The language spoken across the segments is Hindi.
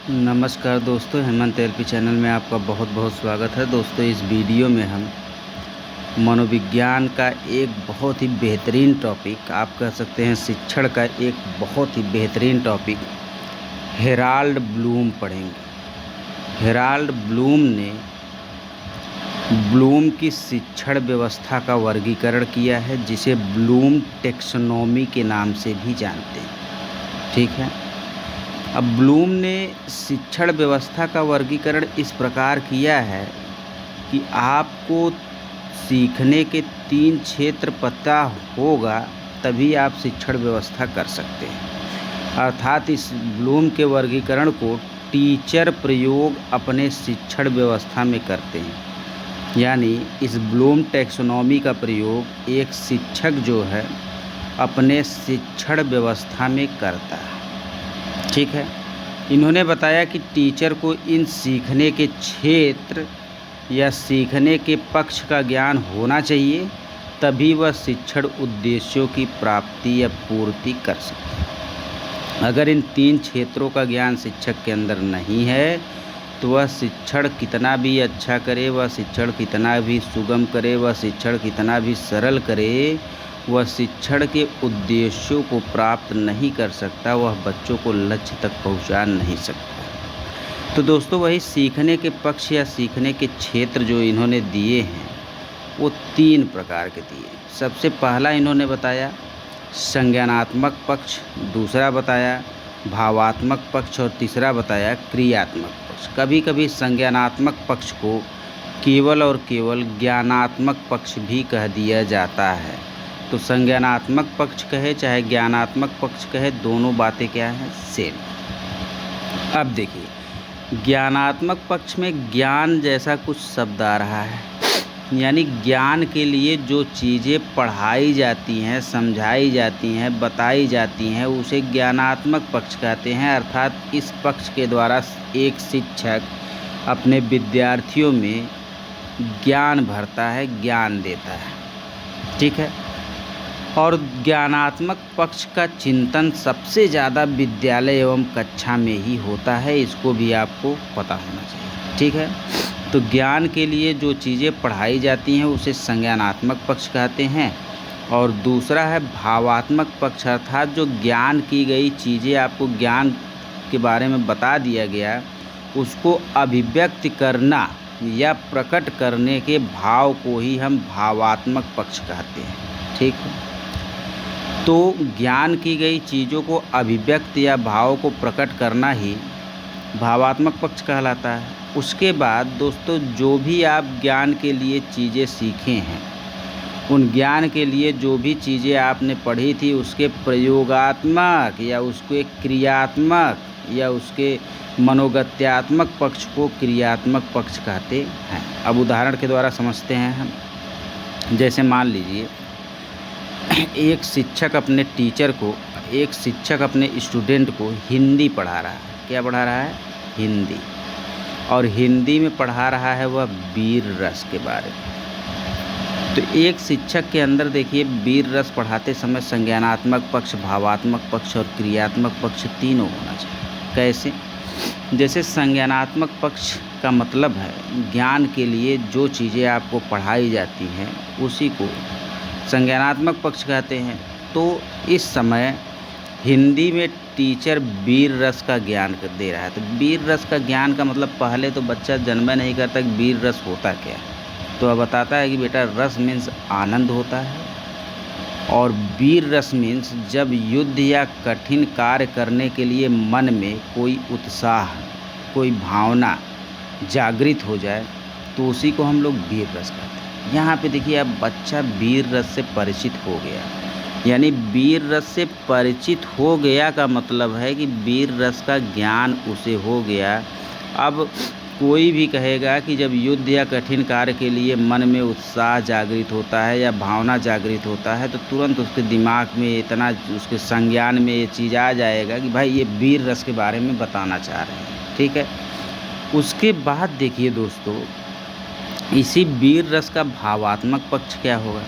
नमस्कार दोस्तों, हेमंत एलपी चैनल में आपका बहुत बहुत स्वागत है। दोस्तों, इस वीडियो में हम मनोविज्ञान का एक बहुत ही बेहतरीन टॉपिक, आप कह सकते हैं शिक्षण का एक बहुत ही बेहतरीन टॉपिक हेराल्ड ब्लूम पढ़ेंगे। हेराल्ड ब्लूम ने ब्लूम की शिक्षण व्यवस्था का वर्गीकरण किया है, जिसे ब्लूम टेक्सोनॉमी के नाम से भी जानते हैं। ठीक है। अब ब्लूम ने शिक्षण व्यवस्था का वर्गीकरण इस प्रकार किया है कि आपको सीखने के 3 क्षेत्र पता होगा तभी आप शिक्षण व्यवस्था कर सकते हैं। अर्थात इस ब्लूम के वर्गीकरण को टीचर प्रयोग अपने शिक्षण व्यवस्था में करते हैं। यानी इस ब्लूम टैक्सोनॉमी का प्रयोग एक शिक्षक जो है अपने शिक्षण व्यवस्था में करता है। ठीक है। इन्होंने बताया कि टीचर को इन सीखने के क्षेत्र या सीखने के पक्ष का ज्ञान होना चाहिए, तभी वह शिक्षण उद्देश्यों की प्राप्ति या पूर्ति कर सकता है। अगर इन 3 क्षेत्रों का ज्ञान शिक्षक के अंदर नहीं है तो वह शिक्षण कितना भी अच्छा करे, वह शिक्षण कितना भी सुगम करे, वह शिक्षण कितना भी सरल करे, वह शिक्षण के उद्देश्यों को प्राप्त नहीं कर सकता, वह बच्चों को लक्ष्य तक पहुंचा नहीं सकता। तो दोस्तों, वही सीखने के पक्ष या सीखने के क्षेत्र जो इन्होंने दिए हैं वो 3 प्रकार के दिए। सबसे पहला इन्होंने बताया संज्ञानात्मक पक्ष, दूसरा बताया भावात्मक पक्ष और तीसरा बताया क्रियात्मक पक्ष। कभी कभी संज्ञानात्मक पक्ष को केवल और केवल ज्ञानात्मक पक्ष भी कह दिया जाता है। तो संज्ञानात्मक पक्ष कहे चाहे ज्ञानात्मक पक्ष कहे, दोनों बातें क्या हैं, सेम। अब देखिए, ज्ञानात्मक पक्ष में ज्ञान जैसा कुछ शब्द आ रहा है, यानी ज्ञान के लिए जो चीज़ें पढ़ाई जाती हैं, समझाई जाती हैं, बताई जाती हैं, उसे ज्ञानात्मक पक्ष कहते हैं। अर्थात इस पक्ष के द्वारा एक शिक्षक अपने विद्यार्थियों में ज्ञान भरता है, ज्ञान देता है। ठीक है। और ज्ञानात्मक पक्ष का चिंतन सबसे ज़्यादा विद्यालय एवं कक्षा में ही होता है, इसको भी आपको पता होना चाहिए। ठीक है। तो ज्ञान के लिए जो चीज़ें पढ़ाई जाती हैं उसे संज्ञानात्मक पक्ष कहते हैं। और दूसरा है भावात्मक पक्ष, अर्थात जो ज्ञान की गई चीज़ें, आपको ज्ञान के बारे में बता दिया गया, उसको अभिव्यक्त करना या प्रकट करने के भाव को ही हम भावात्मक पक्ष कहते हैं। ठीक है। तो ज्ञान की गई चीज़ों को अभिव्यक्त या भाव को प्रकट करना ही भावात्मक पक्ष कहलाता है। उसके बाद दोस्तों, जो भी आप ज्ञान के लिए चीज़ें सीखे हैं, उन ज्ञान के लिए जो भी चीज़ें आपने पढ़ी थी, उसके प्रयोगात्मक या उसके क्रियात्मक या उसके मनोगत्यात्मक पक्ष को क्रियात्मक पक्ष कहते हैं। अब उदाहरण के द्वारा समझते हैं हम। जैसे मान लीजिए एक शिक्षक अपने स्टूडेंट को हिंदी पढ़ा रहा है। क्या पढ़ा रहा है? हिंदी। और हिंदी में पढ़ा रहा है वह वीर रस के बारे में। तो एक शिक्षक के अंदर देखिए, वीर रस पढ़ाते समय संज्ञानात्मक पक्ष, भावात्मक पक्ष और क्रियात्मक पक्ष तीनों होना चाहिए। कैसे? जैसे संज्ञानात्मक पक्ष का मतलब है ज्ञान के लिए जो चीज़ें आपको पढ़ाई जाती हैं उसी को संज्ञानात्मक पक्ष कहते हैं। तो इस समय हिंदी में टीचर वीर रस का ज्ञान दे रहा है। तो वीर रस का ज्ञान का मतलब, पहले तो बच्चा जन्म नहीं करता कि वीर रस होता क्या है, तो अब बताता है कि बेटा रस मीन्स आनंद होता है, और वीर रस मीन्स जब युद्ध या कठिन कार्य करने के लिए मन में कोई उत्साह, कोई भावना जागृत हो जाए तो उसी को हम लोग वीर रस कहते हैं। यहाँ पे देखिए, अब बच्चा वीर रस से परिचित हो गया, यानी वीर रस से परिचित हो गया का मतलब है कि वीर रस का ज्ञान उसे हो गया। अब कोई भी कहेगा कि जब युद्ध या कठिन कार्य के लिए मन में उत्साह जागृत होता है या भावना जागृत होता है, तो तुरंत उसके दिमाग में इतना, उसके संज्ञान में ये चीज़ आ जाएगा कि भाई ये वीर रस के बारे में बताना चाह रहे हैं। ठीक है। उसके बाद देखिए दोस्तों, इसी वीर रस का भावात्मक पक्ष क्या होगा?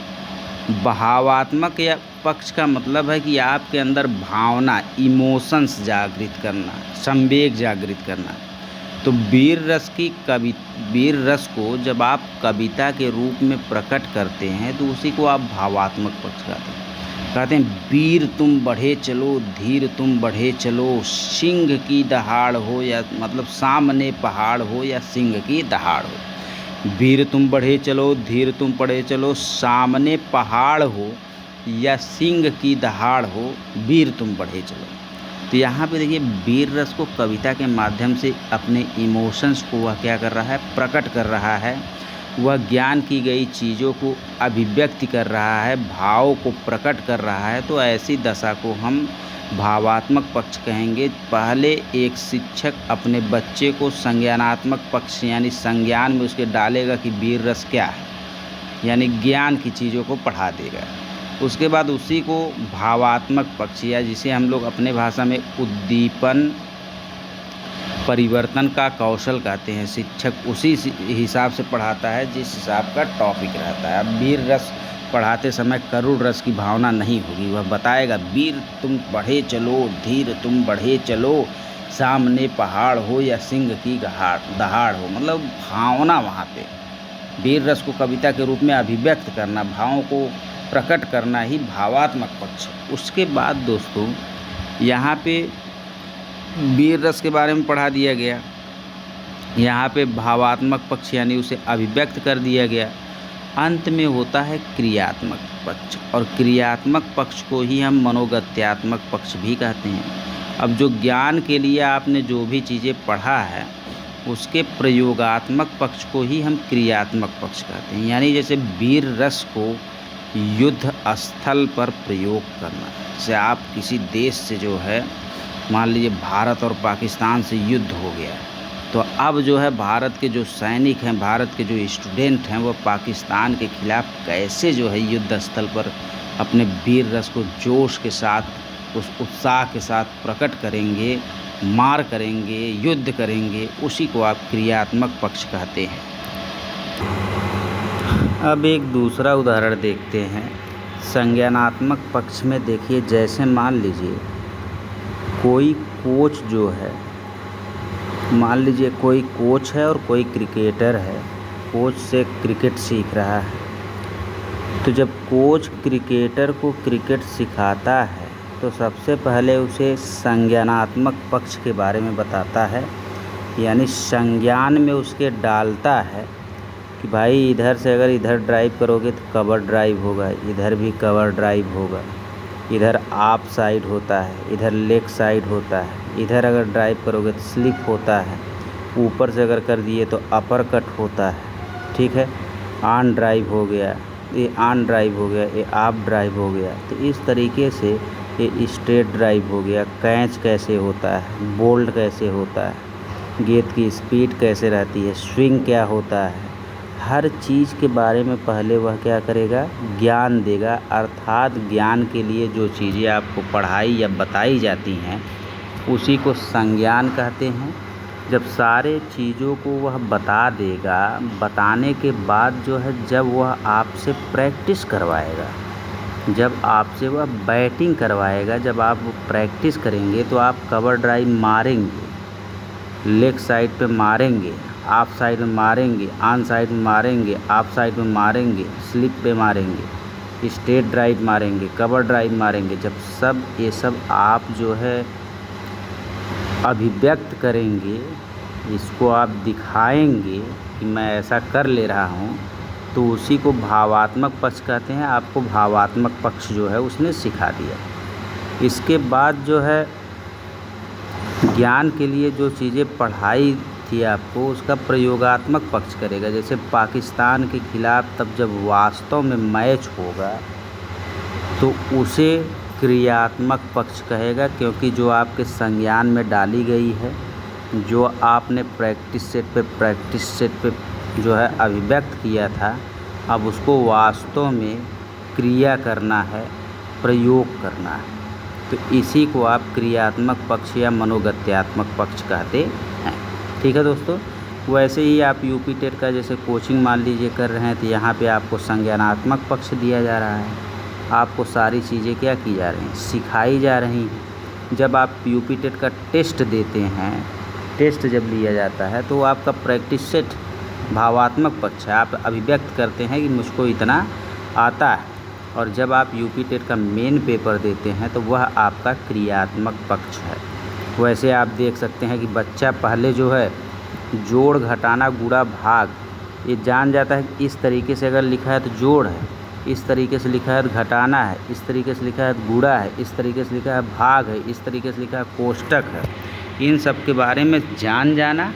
भावात्मक या पक्ष का मतलब है कि आपके अंदर भावना, इमोशंस जागृत करना, संवेग जागृत करना। तो वीर रस को जब आप कविता के रूप में प्रकट करते हैं तो उसी को आप भावात्मक पक्ष कहते हैं। वीर तुम बढ़े चलो, धीर तुम बढ़े चलो, सिंह की दहाड़ हो या मतलब सामने पहाड़ हो या सिंह की दहाड़ हो। वीर तुम बढ़े चलो, धीर तुम बढ़े चलो, सामने पहाड़ हो या सिंह की दहाड़ हो, वीर तुम बढ़े चलो। तो यहाँ पे देखिए वीर रस को कविता के माध्यम से अपने इमोशंस को वह क्या कर रहा है, प्रकट कर रहा है। वह ज्ञान की गई चीज़ों को अभिव्यक्ति कर रहा है, भाव को प्रकट कर रहा है। तो ऐसी दशा को हम भावात्मक पक्ष कहेंगे। पहले एक शिक्षक अपने बच्चे को संज्ञानात्मक पक्ष यानी संज्ञान में उसके डालेगा कि वीर रस क्या है, यानी ज्ञान की चीज़ों को पढ़ा देगा। उसके बाद उसी को भावात्मक पक्ष या जिसे हम लोग अपने भाषा में उद्दीपन परिवर्तन का कौशल कहते हैं, शिक्षक उसी हिसाब से पढ़ाता है जिस हिसाब का टॉपिक रहता है। अब वीर रस पढ़ाते समय करुण रस की भावना नहीं होगी, वह बताएगा वीर तुम बढ़े चलो, धीर तुम बढ़े चलो, सामने पहाड़ हो या सिंह की दहाड़ हो। मतलब भावना वहाँ पे वीर रस को कविता के रूप में अभिव्यक्त करना, भावों को प्रकट करना ही भावात्मक पक्ष। उसके बाद दोस्तों यहाँ पे वीर रस के बारे में पढ़ा दिया गया, यहाँ पे भावात्मक पक्ष यानी उसे अभिव्यक्त कर दिया गया। अंत में होता है क्रियात्मक पक्ष, और क्रियात्मक पक्ष को ही हम मनोगत्यात्मक पक्ष भी कहते हैं। अब जो ज्ञान के लिए आपने जो भी चीज़ें पढ़ा है उसके प्रयोगात्मक पक्ष को ही हम क्रियात्मक पक्ष कहते हैं। यानी जैसे वीर रस को युद्ध स्थल पर प्रयोग करना, जैसे आप किसी देश से जो है मान लीजिए भारत और पाकिस्तान से युद्ध हो गया, तो अब जो है भारत के जो सैनिक हैं, भारत के जो स्टूडेंट हैं, वो पाकिस्तान के खिलाफ कैसे जो है युद्ध स्थल पर अपने वीर रस को जोश के साथ, उस उत्साह के साथ प्रकट करेंगे, मार करेंगे, युद्ध करेंगे, उसी को आप क्रियात्मक पक्ष कहते हैं। अब एक दूसरा उदाहरण देखते हैं संज्ञानात्मक पक्ष में। देखिए जैसे मान लीजिए कोई कोच जो है, मान लीजिए कोई कोच है और कोई क्रिकेटर है, कोच से क्रिकेट सीख रहा है। तो जब कोच क्रिकेटर को क्रिकेट सिखाता है तो सबसे पहले उसे संज्ञानात्मक पक्ष के बारे में बताता है, यानी संज्ञान में उसके डालता है कि भाई इधर से अगर इधर ड्राइव करोगे तो कवर ड्राइव होगा, इधर भी कवर ड्राइव होगा, इधर आप साइड होता है, इधर लेग साइड होता है, इधर अगर ड्राइव करोगे तो स्लिप होता है, ऊपर से अगर कर दिए तो अपर कट होता है। ठीक है, ऑन ड्राइव हो गया, ये ऑन ड्राइव हो गया, ये आप ड्राइव हो गया। तो इस तरीके से ये स्ट्रेट ड्राइव हो गया, कैच कैसे होता है, बोल्ड कैसे होता है, गेंद की स्पीड कैसे रहती है, स्विंग क्या होता है, हर चीज़ के बारे में पहले वह क्या करेगा, ज्ञान देगा। अर्थात ज्ञान के लिए जो चीज़ें आपको पढ़ाई या बताई जाती हैं उसी को संज्ञान कहते हैं। जब सारे चीज़ों को वह बता देगा, बताने के बाद जो है जब वह आपसे प्रैक्टिस करवाएगा, जब आपसे वह बैटिंग करवाएगा, जब आप प्रैक्टिस करेंगे तो आप कवर ड्राइव मारेंगे, लेग साइड पे मारेंगे, आप साइड में मारेंगे, ऑन साइड में मारेंगे, आप साइड में मारेंगे, स्लिप पे मारेंगे, स्ट्रेट ड्राइव मारेंगे, कवर ड्राइव मारेंगे। जब सब ये सब आप जो है अभिव्यक्त करेंगे, इसको आप दिखाएंगे कि मैं ऐसा कर ले रहा हूँ, तो उसी को भावात्मक पक्ष कहते हैं। आपको भावात्मक पक्ष जो है उसने सिखा दिया। इसके बाद जो है ज्ञान के लिए जो चीज़ें पढ़ाई थी आपको, उसका प्रयोगात्मक पक्ष करेगा। जैसे पाकिस्तान के खिलाफ तब जब वास्तव में मैच होगा तो उसे क्रियात्मक पक्ष कहेगा, क्योंकि जो आपके संज्ञान में डाली गई है, जो आपने प्रैक्टिस सेट पे जो है अभिव्यक्त किया था, अब उसको वास्तव में क्रिया करना है, प्रयोग करना है। तो इसी को आप क्रियात्मक पक्ष या मनोगत्यात्मक पक्ष कहते हैं। ठीक है दोस्तों, वैसे ही आप यूपी टेट का जैसे कोचिंग मान लीजिए कर रहे हैं, तो यहाँ पे आपको संज्ञानात्मक पक्ष दिया जा रहा है। आपको सारी चीज़ें क्या की जा रही हैं, सिखाई जा रही हैं। जब आप यूपी टेट का टेस्ट देते हैं, टेस्ट जब लिया जाता है तो आपका प्रैक्टिस सेट भावात्मक पक्ष है, आप अभिव्यक्त करते हैं कि मुझको इतना आता है। और जब आप यूपी टेट का मेन पेपर देते हैं तो वह आपका क्रियात्मक पक्ष है। वैसे आप देख सकते हैं कि बच्चा पहले जो है जोड़, घटाना, गुणा, भाग ये जान जाता है कि इस तरीके से अगर लिखा है तो जोड़ है, इस तरीके से लिखा है तो घटाना है, इस तरीके से लिखा है तो गुणा है, इस तरीके से लिखा है भाग है, इस तरीके से लिखा है कोष्टक है। इन सब के बारे में जान जाना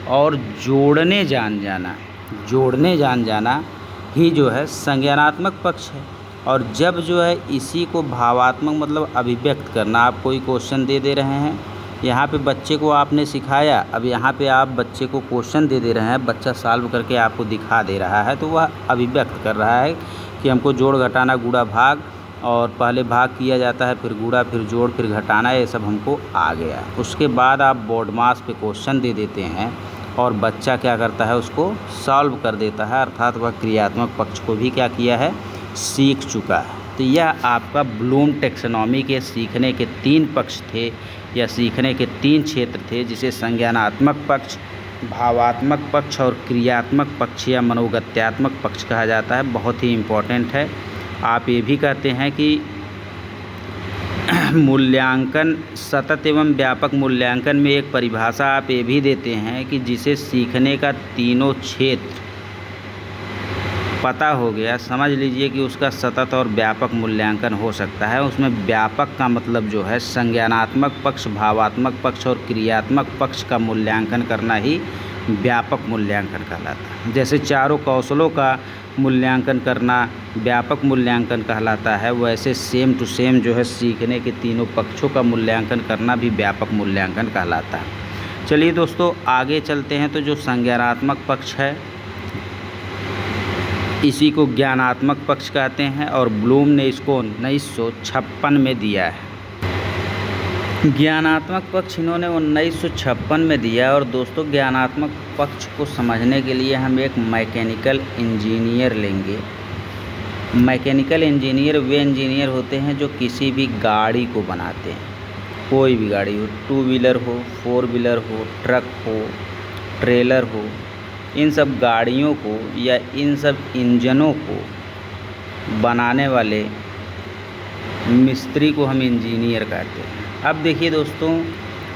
और जोड़ने जान जाना ही जो है संज्ञानात्मक पक्ष है। और जब जो है इसी को भावात्मक मतलब अभिव्यक्त करना, आप कोई क्वेश्चन दे रहे हैं, यहाँ पे बच्चे को आपने सिखाया, अब यहाँ पे आप बच्चे को क्वेश्चन दे रहे हैं, बच्चा सॉल्व करके आपको दिखा दे रहा है, तो वह अभिव्यक्त कर रहा है कि हमको जोड़, घटाना, गुणा, भाग, और पहले भाग किया जाता है, फिर गुणा, फिर जोड़, फिर घटाना, ये सब हमको आ गया। उसके बाद आप बोर्ड मास पे क्वेश्चन दे देते हैं और बच्चा क्या करता है, उसको सॉल्व कर देता है, अर्थात वह क्रियात्मक पक्ष को भी क्या किया है, सीख चुका है। तो यह आपका ब्लूम टैक्सोनॉमी के सीखने के 3 पक्ष थे या सीखने के 3 क्षेत्र थे, जिसे संज्ञानात्मक पक्ष, भावात्मक पक्ष और क्रियात्मक पक्ष या मनोगत्यात्मक पक्ष कहा जाता है। बहुत ही इम्पोर्टेंट है। आप ये भी कहते हैं कि मूल्यांकन, सतत एवं व्यापक मूल्यांकन में एक परिभाषा आप ये भी देते हैं कि जिसे सीखने का तीनों क्षेत्र पता हो गया, समझ लीजिए कि उसका सतत और व्यापक मूल्यांकन हो सकता है। उसमें व्यापक का मतलब जो है संज्ञानात्मक पक्ष, भावात्मक पक्ष और क्रियात्मक पक्ष का मूल्यांकन करना ही व्यापक मूल्यांकन कहलाता है। जैसे चारों कौशलों का मूल्यांकन करना व्यापक मूल्यांकन कहलाता है, वैसे सेम टू सेम जो है सीखने के तीनों पक्षों का मूल्यांकन करना भी व्यापक मूल्यांकन कहलाता है। चलिए दोस्तों आगे चलते हैं। तो जो संज्ञानात्मक पक्ष है इसी को ज्ञानात्मक पक्ष कहते हैं और ब्लूम ने इसको 1956 में दिया है। ज्ञानात्मक पक्ष इन्होंने 1956 में दिया। और दोस्तों ज्ञानात्मक पक्ष को समझने के लिए हम एक मैकेनिकल इंजीनियर लेंगे। मैकेनिकल इंजीनियर वे इंजीनियर होते हैं जो किसी भी गाड़ी को बनाते हैं, कोई भी गाड़ी हो, 2 व्हीलर हो, 4 व्हीलर हो, ट्रक हो, ट्रेलर हो, इन सब गाड़ियों को या इन सब इंजनों को बनाने वाले मिस्त्री को हम इंजीनियर कहते हैं। अब देखिए दोस्तों,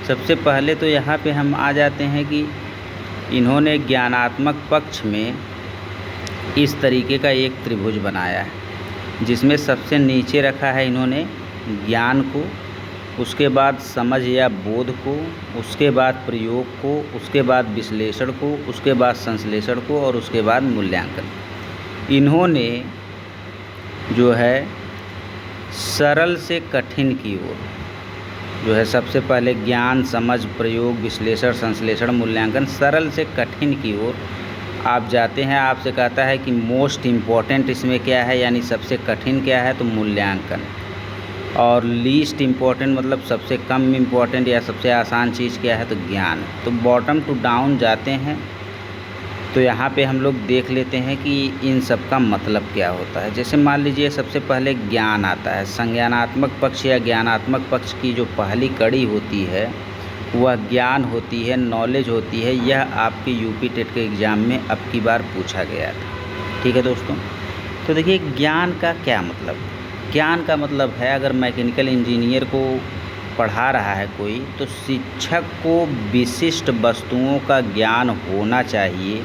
सबसे पहले तो यहाँ पे हम आ जाते हैं कि इन्होंने ज्ञानात्मक पक्ष में इस तरीके का एक त्रिभुज बनाया है, जिसमें सबसे नीचे रखा है इन्होंने ज्ञान को, उसके बाद समझ या बोध को, उसके बाद प्रयोग को, उसके बाद विश्लेषण को, उसके बाद संश्लेषण को और उसके बाद मूल्यांकन। इन्होंने जो है सरल से कठिन की ओर जो है सबसे पहले ज्ञान, समझ, प्रयोग, विश्लेषण, संश्लेषण, मूल्यांकन, सरल से कठिन की ओर आप जाते हैं। आपसे कहता है कि मोस्ट इम्पॉर्टेंट इसमें क्या है, यानी सबसे कठिन क्या है, तो मूल्यांकन। और लीस्ट इम्पॉर्टेंट मतलब सबसे कम इम्पॉर्टेंट या सबसे आसान चीज़ क्या है, तो ज्ञान। तो बॉटम टू डाउन जाते हैं। तो यहाँ पे हम लोग देख लेते हैं कि इन सब का मतलब क्या होता है। जैसे मान लीजिए सबसे पहले ज्ञान आता है। संज्ञानात्मक पक्ष या ज्ञानात्मक पक्ष की जो पहली कड़ी होती है वह ज्ञान होती है, नॉलेज होती है। यह आपके यूपी टेट के एग्ज़ाम में अब की बार पूछा गया था। ठीक है दोस्तों, तो देखिए ज्ञान का क्या मतलब। ज्ञान का मतलब है, अगर मैकेनिकल इंजीनियर को पढ़ा रहा है कोई, तो शिक्षक को विशिष्ट वस्तुओं का ज्ञान होना चाहिए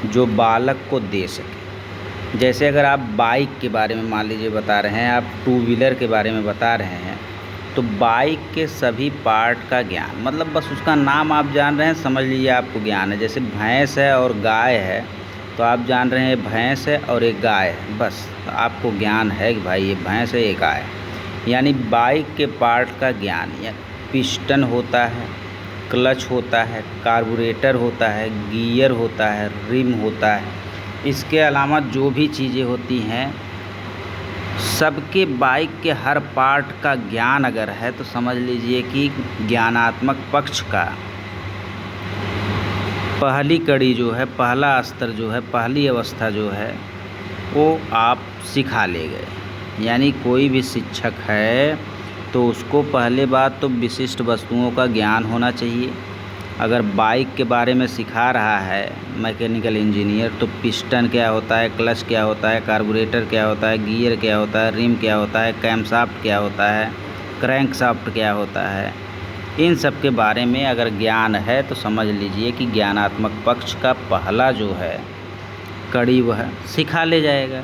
जो बालक को दे सके। जैसे अगर आप बाइक के बारे में मान लीजिए बता रहे हैं, आप 2 व्हीलर के बारे में बता रहे हैं, तो बाइक के सभी पार्ट का ज्ञान, मतलब बस उसका नाम आप जान रहे हैं, समझ लीजिए आपको ज्ञान है। जैसे भैंस है और गाय है, तो आप जान रहे हैं भैंस है और एक गाय है, बस तो आपको ज्ञान है कि भाई ये भैंस है, ये गाय है। यानी बाइक के पार्ट का ज्ञान, या पिस्टन होता है, क्लच होता है, कार्बोरेटर होता है, गियर होता है, रिम होता है, इसके अलावा जो भी चीज़ें होती हैं सबके बाइक के हर पार्ट का ज्ञान अगर है, तो समझ लीजिए कि ज्ञानात्मक पक्ष का पहली कड़ी जो है, पहला स्तर जो है, पहली अवस्था जो है वो आप सिखा ले गए। यानी कोई भी शिक्षक है तो उसको पहले बात तो विशिष्ट वस्तुओं का ज्ञान होना चाहिए। अगर बाइक के बारे में सिखा रहा है मैकेनिकल इंजीनियर, तो पिस्टन क्या होता है, क्लच क्या होता है, कार्बोरेटर क्या होता है, गियर क्या होता है, रिम क्या होता है, कैमशाफ्ट क्या होता है, क्रैंकशाफ्ट क्या होता है, इन सब के बारे में अगर ज्ञान है तो समझ लीजिए कि ज्ञानात्मक पक्ष का पहला जो है कड़ी वह सिखा ले जाएगा।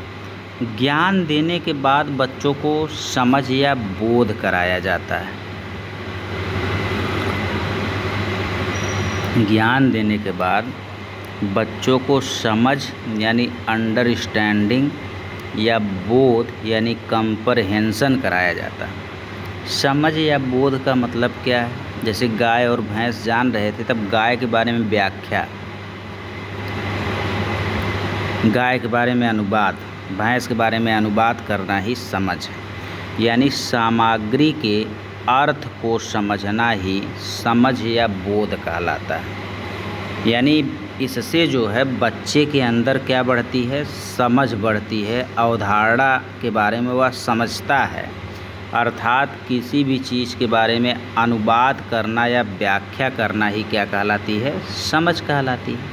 ज्ञान देने के बाद बच्चों को समझ या बोध कराया जाता है। ज्ञान देने के बाद बच्चों को समझ यानी अंडरस्टैंडिंग या बोध यानी कंप्रहेंशन कराया जाता है। समझ या बोध का मतलब क्या है? जैसे गाय और भैंस जान रहे थे, तब गाय के बारे में व्याख्या, गाय के बारे में अनुवाद, भैंस के बारे में अनुवाद करना ही समझ है। यानी सामग्री के अर्थ को समझना ही समझ या बोध कहलाता है। यानी इससे जो है बच्चे के अंदर क्या बढ़ती है? समझ बढ़ती है। अवधारणा के बारे में वह समझता है, अर्थात किसी भी चीज़ के बारे में अनुवाद करना या व्याख्या करना ही क्या कहलाती है? समझ कहलाती है।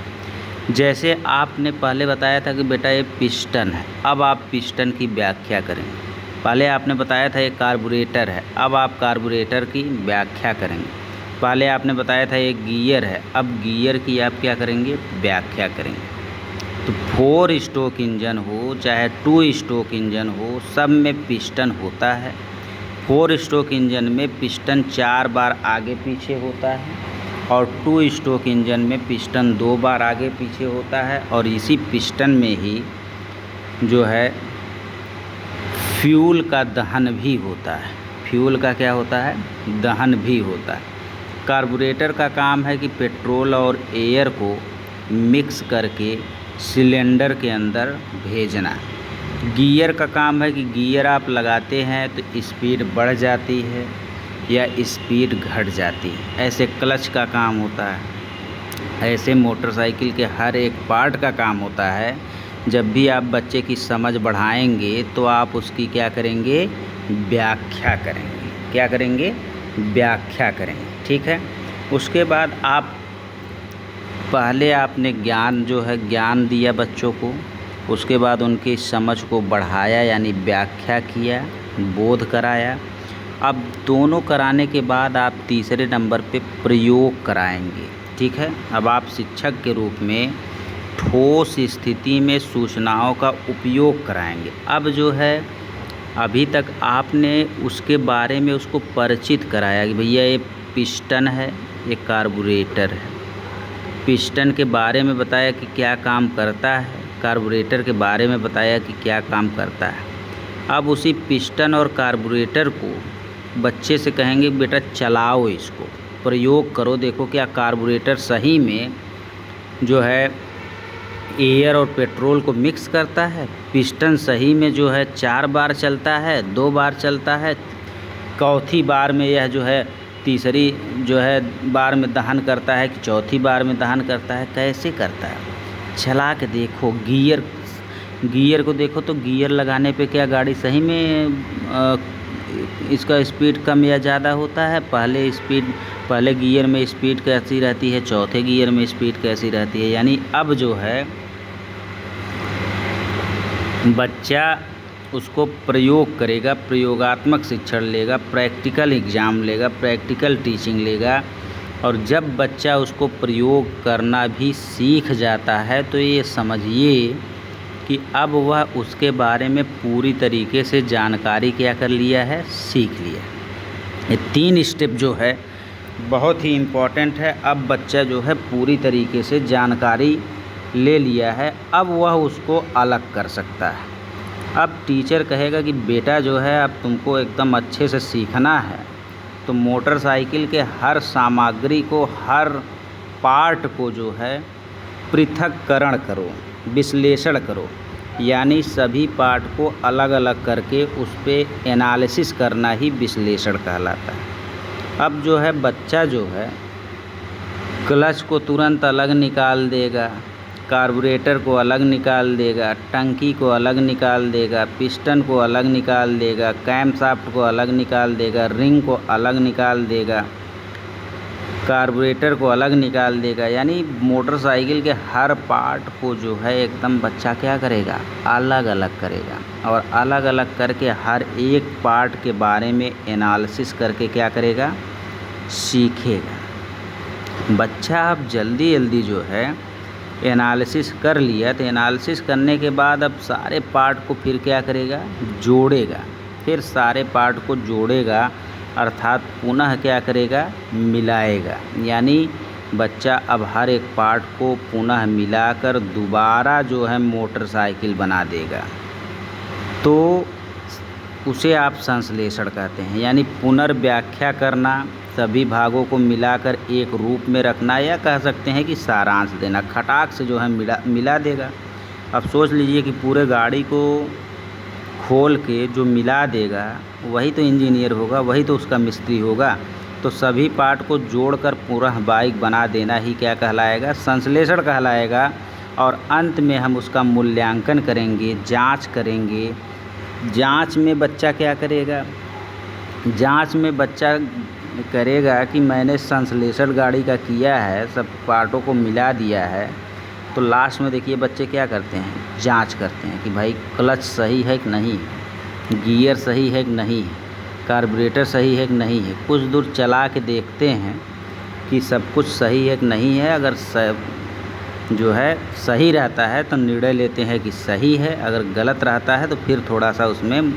जैसे आपने पहले बताया था कि बेटा ये पिस्टन है, अब आप पिस्टन की व्याख्या करें। पहले आपने बताया था ये कार्बोरेटर है, अब आप कार्बोरेटर की व्याख्या करेंगे। पहले आपने बताया था ये गियर है, अब गियर की आप क्या करेंगे? व्याख्या करेंगे। तो 4 स्ट्रोक इंजन हो चाहे 2 स्ट्रोक इंजन हो, सब में पिस्टन होता है। 4 स्ट्रोक इंजन में पिस्टन 4 बार आगे पीछे होता है और 2 स्ट्रोक इंजन में पिस्टन 2 बार आगे पीछे होता है। और इसी पिस्टन में ही जो है फ्यूल का दहन भी होता है। फ्यूल का क्या होता है? दहन भी होता है। कार्बोरेटर का काम है कि पेट्रोल और एयर को मिक्स करके सिलेंडर के अंदर भेजना। गियर का काम है कि गियर आप लगाते हैं तो स्पीड बढ़ जाती है या स्पीड घट जाती है। ऐसे क्लच का काम होता है। ऐसे मोटरसाइकिल के हर एक पार्ट का काम होता है। जब भी आप बच्चे की समझ बढ़ाएंगे तो आप उसकी क्या करेंगे? व्याख्या करेंगे। क्या करेंगे? व्याख्या करेंगे। ठीक है। उसके बाद आप पहले आपने ज्ञान जो है ज्ञान दिया बच्चों को, उसके बाद उनकी समझ को बढ़ाया यानी व्याख्या किया, बोध कराया। अब दोनों कराने के बाद आप तीसरे नंबर पे प्रयोग कराएंगे। ठीक है। अब आप शिक्षक के रूप में ठोस स्थिति में सूचनाओं का उपयोग कराएंगे। अब जो है अभी तक आपने उसके बारे में उसको परिचित कराया कि भैया ये पिस्टन है, ये कार्बोरेटर है। पिस्टन के बारे में बताया कि क्या काम करता है, कार्बोरेटर के बारे में बताया कि क्या काम करता है। अब उसी पिस्टन और कार्बोरेटर को बच्चे से कहेंगे बेटा चलाओ, इसको प्रयोग करो, देखो क्या कार्बोरेटर सही में जो है एयर और पेट्रोल को मिक्स करता है। पिस्टन सही में जो है 4 बार चलता है, 2 बार चलता है, चौथी बार में यह जो है तीसरी जो है बार में दहन करता है कि चौथी बार में दहन करता है। कैसे करता है? चला के देखो। गियर को देखो तो गियर लगाने पे क्या गाड़ी सही में इसका स्पीड कम या ज़्यादा होता है? पहले गियर में स्पीड कैसी रहती है, चौथे गियर में स्पीड कैसी रहती है। यानी अब जो है बच्चा उसको प्रयोग करेगा, प्रयोगात्मक शिक्षण लेगा, प्रैक्टिकल एग्ज़ाम लेगा, प्रैक्टिकल टीचिंग लेगा। और जब बच्चा उसको प्रयोग करना भी सीख जाता है तो ये समझिए कि अब वह उसके बारे में पूरी तरीके से जानकारी क्या कर लिया है? सीख लिया। ये 3 स्टेप जो है बहुत ही इम्पॉर्टेंट है। अब बच्चा जो है पूरी तरीके से जानकारी ले लिया है, अब वह उसको अलग कर सकता है। अब टीचर कहेगा कि बेटा जो है अब तुमको एकदम अच्छे से सीखना है, तो मोटरसाइकिल के हर सामग्री को, हर पार्ट को जो है पृथक्करण करो, विश्लेषण करो। यानी सभी पार्ट को अलग अलग करके उस पर एनालिसिस करना ही विश्लेषण कहलाता है। अब जो है बच्चा जो है क्लच को तुरंत अलग निकाल देगा, कार्बोरेटर को अलग निकाल देगा, टंकी को अलग निकाल देगा, पिस्टन को अलग निकाल देगा, कैमशाफ्ट को अलग निकाल देगा, रिंग को अलग निकाल देगा, कार्बोरेटर को अलग निकाल देगा। यानी मोटरसाइकिल के हर पार्ट को जो है एकदम बच्चा क्या करेगा, अलग अलग करेगा, और अलग अलग करके हर एक पार्ट के बारे में एनालिसिस करके क्या करेगा, सीखेगा। बच्चा अब जल्दी जल्दी जो है एनालिसिस कर लिया, तो एनालिसिस करने के बाद अब सारे पार्ट को फिर क्या करेगा, जोड़ेगा, फिर सारे पार्ट को जोड़ेगा, अर्थात पुनः क्या करेगा, मिलाएगा। यानी बच्चा अब हर एक पार्ट को पुनः मिलाकर दोबारा जो है मोटरसाइकिल बना देगा। तो उसे आप संश्लेषण कहते हैं, यानी पुनर्व्याख्या करना, सभी भागों को मिलाकर एक रूप में रखना, या कह सकते हैं कि सारांश देना। खटाक से जो है मिला देगा। अब सोच लीजिए कि पूरे गाड़ी को खोल के जो मिला देगा वही तो इंजीनियर होगा, वही तो उसका मिस्त्री होगा। तो सभी पार्ट को जोड़कर पूरा बाइक बना देना ही क्या कहलाएगा, संश्लेषण कहलाएगा। और अंत में हम उसका मूल्यांकन करेंगे, जांच करेंगे। जांच में बच्चा क्या करेगा, जांच में बच्चा करेगा कि मैंने संश्लेषण गाड़ी का किया है, सब पार्टों को मिला दिया है। तो लास्ट में देखिए बच्चे क्या करते हैं, जांच करते हैं कि भाई क्लच सही है कि नहीं, गियर सही है कि नहीं, कार्बोरेटर सही है कि नहीं है। कुछ दूर चला के देखते हैं कि सब कुछ सही है कि नहीं है। अगर जो है सही रहता है तो निर्णय लेते हैं कि सही है, अगर गलत रहता है तो फिर थोड़ा सा उसमें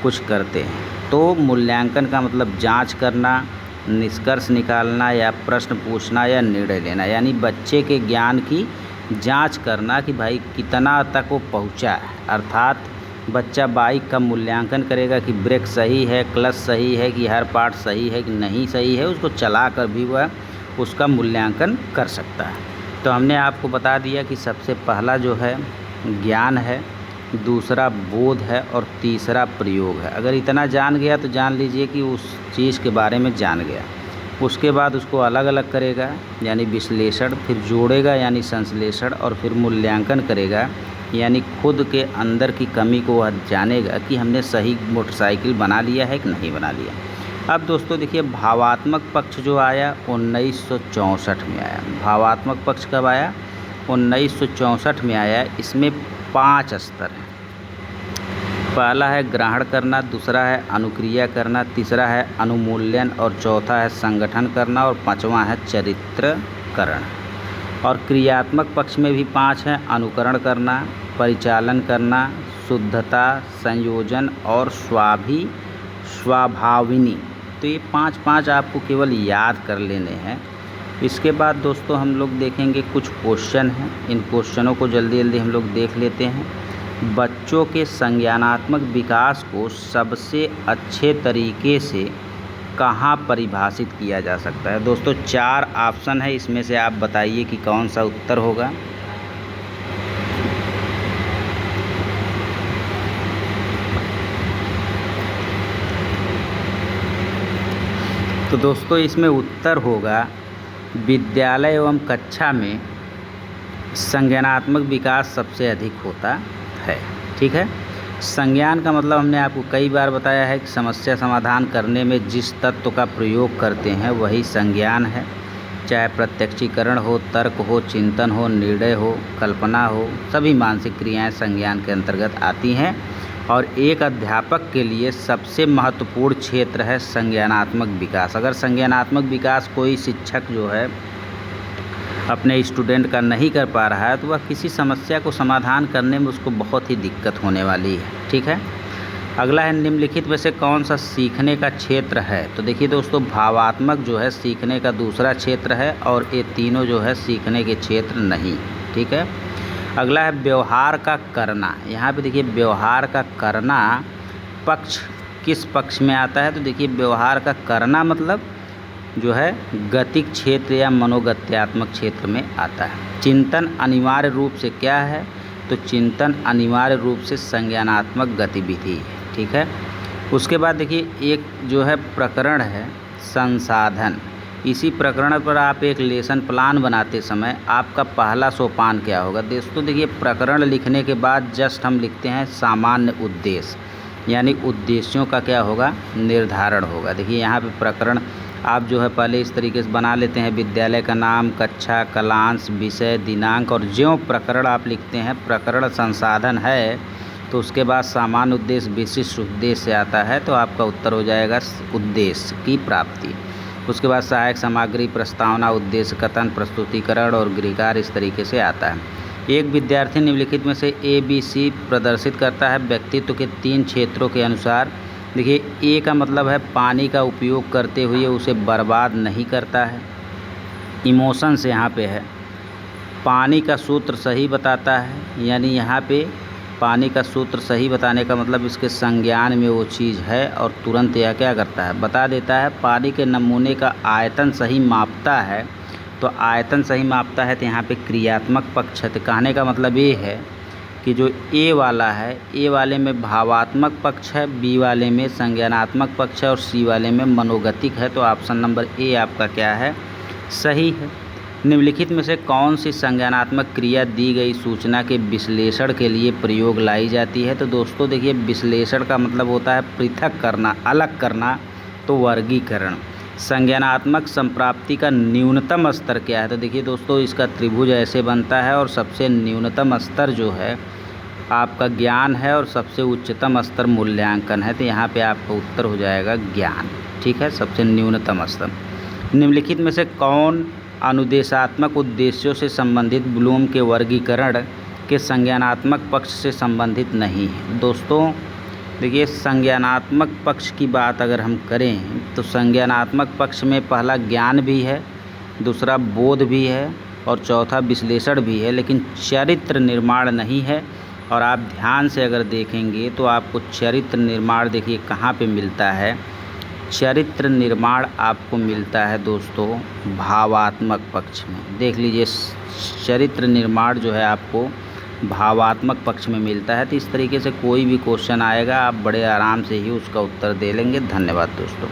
कुछ करते हैं। तो मूल्यांकन का मतलब जांच करना, निष्कर्ष निकालना, या प्रश्न पूछना, या निर्णय लेना। यानी बच्चे के ज्ञान की जांच करना कि भाई कितना तक वो पहुंचा है। अर्थात बच्चा बाइक का मूल्यांकन करेगा कि ब्रेक सही है, क्लच सही है, कि हर पार्ट सही है कि नहीं सही है। उसको चला कर भी वह उसका मूल्यांकन कर सकता है। तो हमने आपको बता दिया कि सबसे पहला जो है ज्ञान है, दूसरा बोध है, और तीसरा प्रयोग है। अगर इतना जान गया तो जान लीजिए कि उस चीज़ के बारे में जान गया। उसके बाद उसको अलग अलग करेगा यानी विश्लेषण, फिर जोड़ेगा यानी संश्लेषण, और फिर मूल्यांकन करेगा यानी खुद के अंदर की कमी को वह जानेगा कि हमने सही मोटरसाइकिल बना लिया है कि नहीं बना लिया। अब दोस्तों देखिए, भावात्मक पक्ष जो आया 1964 में आया। भावात्मक पक्ष कब आया, 1964 में आया। इसमें 5 स्तर हैं। पहला है ग्रहण करना, दूसरा है अनुक्रिया करना, तीसरा है अनुमूल्यन, और चौथा है संगठन करना, और पांचवा है चरित्रकरण। और क्रियात्मक पक्ष में भी 5 हैं, अनुकरण करना, परिचालन करना, शुद्धता, संयोजन और स्वाभाविनी। तो ये 5 आपको केवल याद कर लेने हैं। इसके बाद दोस्तों हम लोग देखेंगे कुछ क्वेश्चन हैं। इन क्वेश्चनों को जल्दी जल्दी हम लोग देख लेते हैं। बच्चों के संज्ञानात्मक विकास को सबसे अच्छे तरीके से कहाँ परिभाषित किया जा सकता है। दोस्तों 4 ऑप्शन है, इसमें से आप बताइए कि कौन सा उत्तर होगा। तो दोस्तों इसमें उत्तर होगा विद्यालय एवं कक्षा में संज्ञानात्मक विकास सबसे अधिक होता है। ठीक है, संज्ञान का मतलब हमने आपको कई बार बताया है कि समस्या समाधान करने में जिस तत्व का प्रयोग करते हैं वही संज्ञान है। चाहे प्रत्यक्षीकरण हो, तर्क हो, चिंतन हो, निर्णय हो, कल्पना हो, सभी मानसिक क्रियाएं संज्ञान के अंतर्गत आती हैं। और एक अध्यापक के लिए सबसे महत्वपूर्ण क्षेत्र है संज्ञानात्मक विकास। अगर संज्ञानात्मक विकास कोई शिक्षक जो है अपने स्टूडेंट का नहीं कर पा रहा है तो वह किसी समस्या को समाधान करने में उसको बहुत ही दिक्कत होने वाली है। ठीक है, अगला है निम्नलिखित में से कौन सा सीखने का क्षेत्र है। तो देखिए दोस्तों, भावात्मक जो है सीखने का दूसरा क्षेत्र है, और ये तीनों जो है सीखने के क्षेत्र नहीं। ठीक है, अगला है व्यवहार का करना। यहाँ पे देखिए व्यवहार का करना पक्ष किस पक्ष में आता है। तो देखिए व्यवहार का करना मतलब जो है गतिक क्षेत्र या मनोगत्यात्मक क्षेत्र में आता है। चिंतन अनिवार्य रूप से क्या है, तो चिंतन अनिवार्य रूप से संज्ञानात्मक गतिविधि है। ठीक है, उसके बाद देखिए एक जो है प्रकरण है संसाधन। इसी प्रकरण पर आप एक लेसन प्लान बनाते समय आपका पहला सोपान क्या होगा। दोस्तों देखिए, प्रकरण लिखने के बाद जस्ट हम लिखते हैं सामान्य उद्देश्य, यानी उद्देश्यों का क्या होगा, निर्धारण होगा। देखिए यहाँ पे प्रकरण आप जो है पहले इस तरीके से बना लेते हैं, विद्यालय का नाम, कक्षा, कालांश, विषय, दिनांक, और ज्यों प्रकरण आप लिखते हैं प्रकरण संसाधन है तो उसके बाद सामान्य उद्देश्य, विशिष्ट उद्देश्य आता है, तो आपका उत्तर हो जाएगा उद्देश्य की प्राप्ति। उसके बाद सहायक सामग्री, प्रस्तावना, उद्देश्य कथन, प्रस्तुतिकरण और गृहकार्य इस तरीके से आता है। एक विद्यार्थी निम्नलिखित में से ABC प्रदर्शित करता है व्यक्तित्व के 3 क्षेत्रों के अनुसार। देखिए, ए का मतलब है पानी का उपयोग करते हुए उसे बर्बाद नहीं करता है। इमोशंस यहाँ पे है, पानी का सूत्र सही बताता है, यानी यहाँ पे पानी का सूत्र सही बताने का मतलब इसके संज्ञान में वो चीज़ है और तुरंत यह क्या करता है, बता देता है। पानी के नमूने का आयतन सही मापता है, तो आयतन सही मापता है तो यहाँ पे क्रियात्मक पक्ष है। तो कहने का मतलब ये है कि जो ए वाला है, ए वाले में भावात्मक पक्ष है, बी वाले में संज्ञानात्मक पक्ष है और सी वाले में मनोगतिक है। तो ऑप्शन नंबर ए आपका क्या है, सही है। निम्नलिखित में से कौन सी संज्ञानात्मक क्रिया दी गई सूचना के विश्लेषण के लिए प्रयोग लाई जाती है। तो दोस्तों देखिए, विश्लेषण का मतलब होता है पृथक करना, अलग करना, तो वर्गीकरण। संज्ञानात्मक संप्राप्ति का न्यूनतम स्तर क्या है। तो देखिए दोस्तों, इसका त्रिभुज ऐसे बनता है और सबसे न्यूनतम स्तर जो है आपका ज्ञान है और सबसे उच्चतम स्तर मूल्यांकन है। तो यहाँ पे आपका उत्तर हो जाएगा ज्ञान, ठीक है, सबसे न्यूनतम स्तर। निम्नलिखित में से कौन अनुदेशात्मक उद्देश्यों से संबंधित ब्लूम के वर्गीकरण के संज्ञानात्मक पक्ष से संबंधित नहीं है। दोस्तों देखिए, संज्ञानात्मक पक्ष की बात अगर हम करें तो संज्ञानात्मक पक्ष में पहला ज्ञान भी है, दूसरा बोध भी है और चौथा विश्लेषण भी है, लेकिन चरित्र निर्माण नहीं है। और आप ध्यान से अगर देखेंगे तो आपको चरित्र निर्माण देखिए कहाँ पे मिलता है। चरित्र निर्माण आपको मिलता है दोस्तों भावात्मक पक्ष में। देख लीजिए, चरित्र निर्माण जो है आपको भावात्मक पक्ष में मिलता है। तो इस तरीके से कोई भी क्वेश्चन आएगा आप बड़े आराम से ही उसका उत्तर दे लेंगे। धन्यवाद दोस्तों।